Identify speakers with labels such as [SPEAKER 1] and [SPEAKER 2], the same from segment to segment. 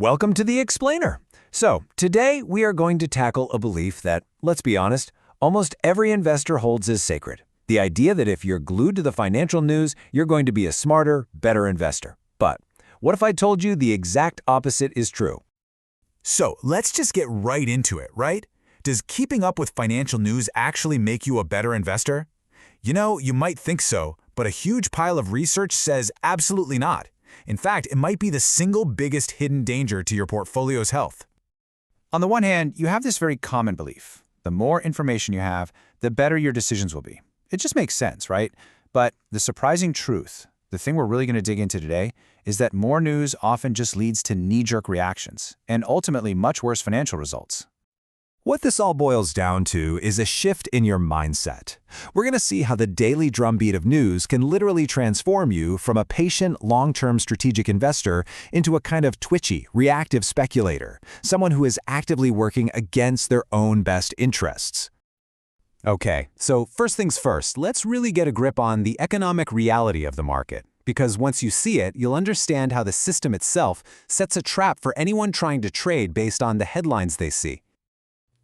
[SPEAKER 1] Welcome to the Explainer. So, today we are going to tackle a belief that, let's be honest, almost every investor holds as sacred. The idea that if you're glued to the financial news, you're going to be a smarter, better investor. But what if I told you the exact opposite is true?
[SPEAKER 2] So let's just get right into it, right? Does keeping up with financial news actually make you a better investor? You know, you might think so, but a huge pile of research says absolutely not. In fact, it might be the single biggest hidden danger to your portfolio's health.
[SPEAKER 3] On the one hand, you have this very common belief. The more information you have, the better your decisions will be. It just makes sense, right? But the surprising truth, the thing we're really going to dig into today, is that more news often just leads to knee-jerk reactions and ultimately much worse financial results.
[SPEAKER 1] What this all boils down to is a shift in your mindset. We're going to see how the daily drumbeat of news can literally transform you from a patient, long-term strategic investor into a kind of twitchy, reactive speculator, someone who is actively working against their own best interests. Okay, so first things first, let's really get a grip on the economic reality of the market. Because once you see it, you'll understand how the system itself sets a trap for anyone trying to trade based on the headlines they see.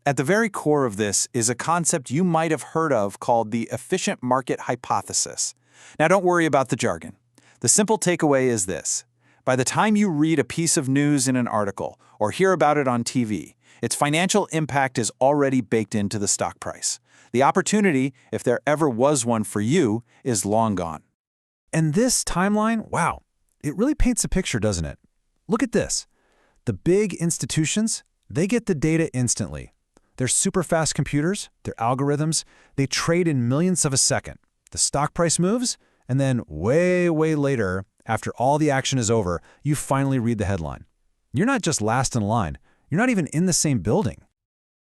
[SPEAKER 3] At the very core of this is a concept you might have heard of called the efficient market hypothesis. Now, don't worry about the jargon. The simple takeaway is this. By the time you read a piece of news in an article or hear about it on TV, its financial impact is already baked into the stock price. The opportunity, if there ever was one for you, is long gone.
[SPEAKER 1] And this timeline, wow, it really paints a picture, doesn't it? Look at this. The big institutions, they get the data instantly. Their super fast computers, their algorithms, they trade in millionths of a second. The stock price moves, and then way later, after all the action is over, you finally read the headline. You're not just last in line. You're not even in the same building.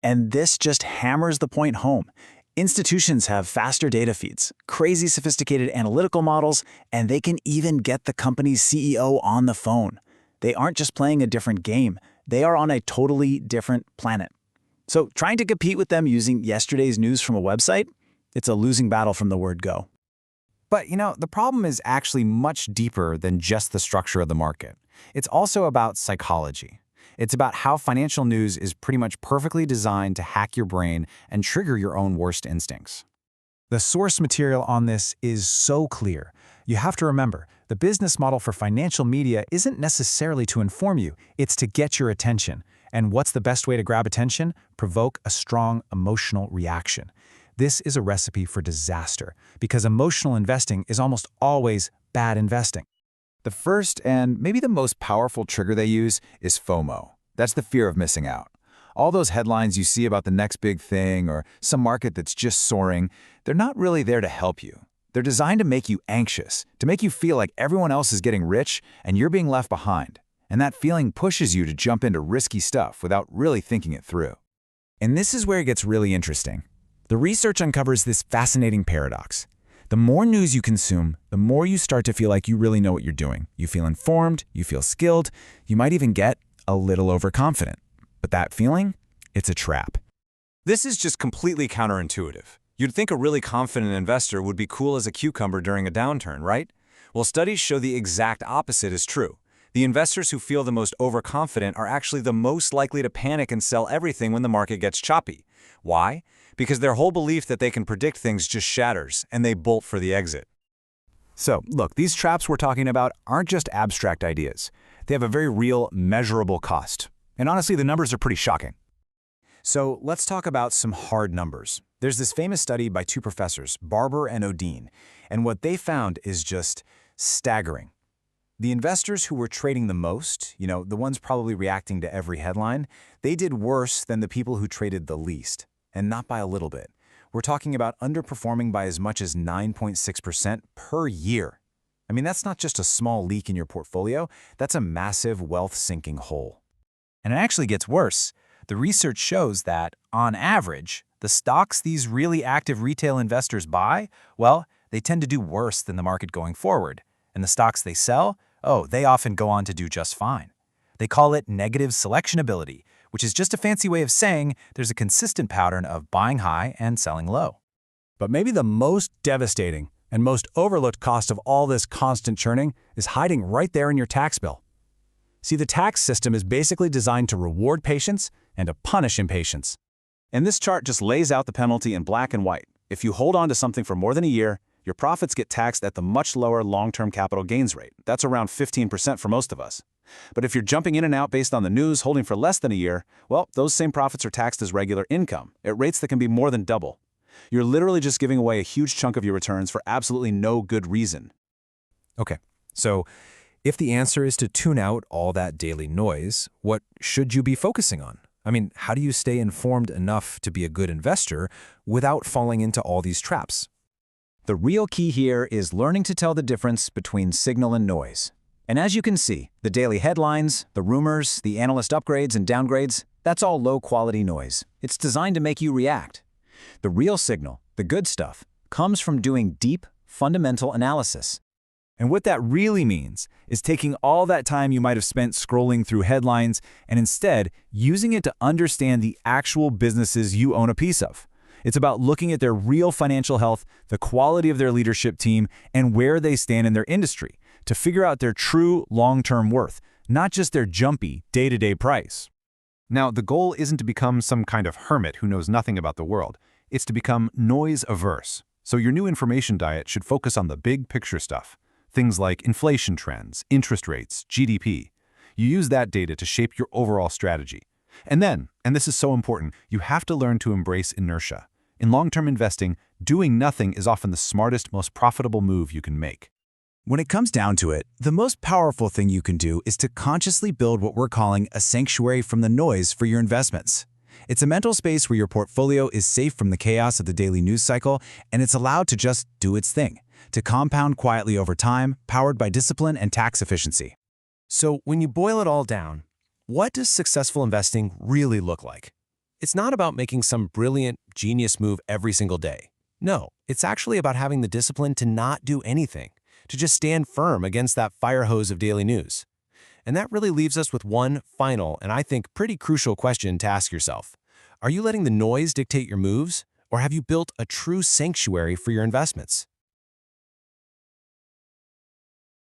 [SPEAKER 3] And this just hammers the point home. Institutions have faster data feeds, crazy sophisticated analytical models, and they can even get the company's CEO on the phone. They aren't just playing a different game. They are on a totally different planet. So trying to compete with them using yesterday's news from a website, it's a losing battle from the word go.
[SPEAKER 4] But, the problem is actually much deeper than just the structure of the market. It's also about psychology. It's about how financial news is pretty much perfectly designed to hack your brain and trigger your own worst instincts.
[SPEAKER 1] The source material on this is so clear. You have to remember, the business model for financial media isn't necessarily to inform you, it's to get your attention. And what's the best way to grab attention? Provoke a strong emotional reaction. This is a recipe for disaster, because emotional investing is almost always bad investing.
[SPEAKER 4] The first and maybe the most powerful trigger they use is FOMO. That's the fear of missing out. All those headlines you see about the next big thing or some market that's just soaring, they're not really there to help you. They're designed to make you anxious, to make you feel like everyone else is getting rich and you're being left behind. And that feeling pushes you to jump into risky stuff without really thinking it through.
[SPEAKER 1] And this is where it gets really interesting. The research uncovers this fascinating paradox. The more news you consume, the more you start to feel like you really know what you're doing. You feel informed, you feel skilled, you might even get a little overconfident. But that feeling, it's a trap.
[SPEAKER 5] This is just completely counterintuitive. You'd think a really confident investor would be cool as a cucumber during a downturn, right? Well, studies show the exact opposite is true. The investors who feel the most overconfident are actually the most likely to panic and sell everything when the market gets choppy. Why? Because their whole belief that they can predict things just shatters, and they bolt for the exit.
[SPEAKER 4] So, look, these traps we're talking about aren't just abstract ideas. They have a very real, measurable cost. And honestly, the numbers are pretty shocking. So let's talk about some hard numbers. There's this famous study by two professors, Barber and Odine, and what they found is just staggering. The investors who were trading the most, the ones probably reacting to every headline, they did worse than the people who traded the least, and not by a little bit. We're talking about underperforming by as much as 9.6% per year. I mean, that's not just a small leak in your portfolio, that's a massive wealth-sinking hole.
[SPEAKER 3] And it actually gets worse. The research shows that, on average, the stocks these really active retail investors buy, well, they tend to do worse than the market going forward. And the stocks they sell, they often go on to do just fine. They call it negative selectionability, which is just a fancy way of saying there's a consistent pattern of buying high and selling low.
[SPEAKER 1] But maybe the most devastating and most overlooked cost of all this constant churning is hiding right there in your tax bill.
[SPEAKER 4] See, the tax system is basically designed to reward patience and to punish impatience.
[SPEAKER 3] And this chart just lays out the penalty in black and white. If you hold on to something for more than a year, your profits get taxed at the much lower long-term capital gains rate. That's around 15% for most of us. But if you're jumping in and out based on the news, holding for less than a year, well, those same profits are taxed as regular income, at rates that can be more than double. You're literally just giving away a huge chunk of your returns for absolutely no good reason.
[SPEAKER 1] Okay, so if the answer is to tune out all that daily noise, what should you be focusing on? I mean, how do you stay informed enough to be a good investor without falling into all these traps?
[SPEAKER 4] The real key here is learning to tell the difference between signal and noise. And as you can see, the daily headlines, the rumors, the analyst upgrades and downgrades, that's all low-quality noise. It's designed to make you react. The real signal, the good stuff, comes from doing deep, fundamental analysis.
[SPEAKER 2] And what that really means is taking all that time you might have spent scrolling through headlines and instead using it to understand the actual businesses you own a piece of. It's about looking at their real financial health, the quality of their leadership team, and where they stand in their industry to figure out their true long-term worth, not just their jumpy day-to-day price.
[SPEAKER 6] Now, the goal isn't to become some kind of hermit who knows nothing about the world. It's to become noise-averse. So your new information diet should focus on the big picture stuff. Things like inflation trends, interest rates, GDP. You use that data to shape your overall strategy. And then, and this is so important, you have to learn to embrace inertia. In long-term investing, doing nothing is often the smartest, most profitable move you can make.
[SPEAKER 4] When it comes down to it, the most powerful thing you can do is to consciously build what we're calling a sanctuary from the noise for your investments. It's a mental space where your portfolio is safe from the chaos of the daily news cycle, and it's allowed to just do its thing, to compound quietly over time, powered by discipline and tax efficiency.
[SPEAKER 7] So when you boil it all down, what does successful investing really look like? It's not about making some brilliant, genius move every single day. No, it's actually about having the discipline to not do anything, to just stand firm against that fire hose of daily news. And that really leaves us with one final and I think pretty crucial question to ask yourself. Are you letting the noise dictate your moves, or have you built a true sanctuary for your investments?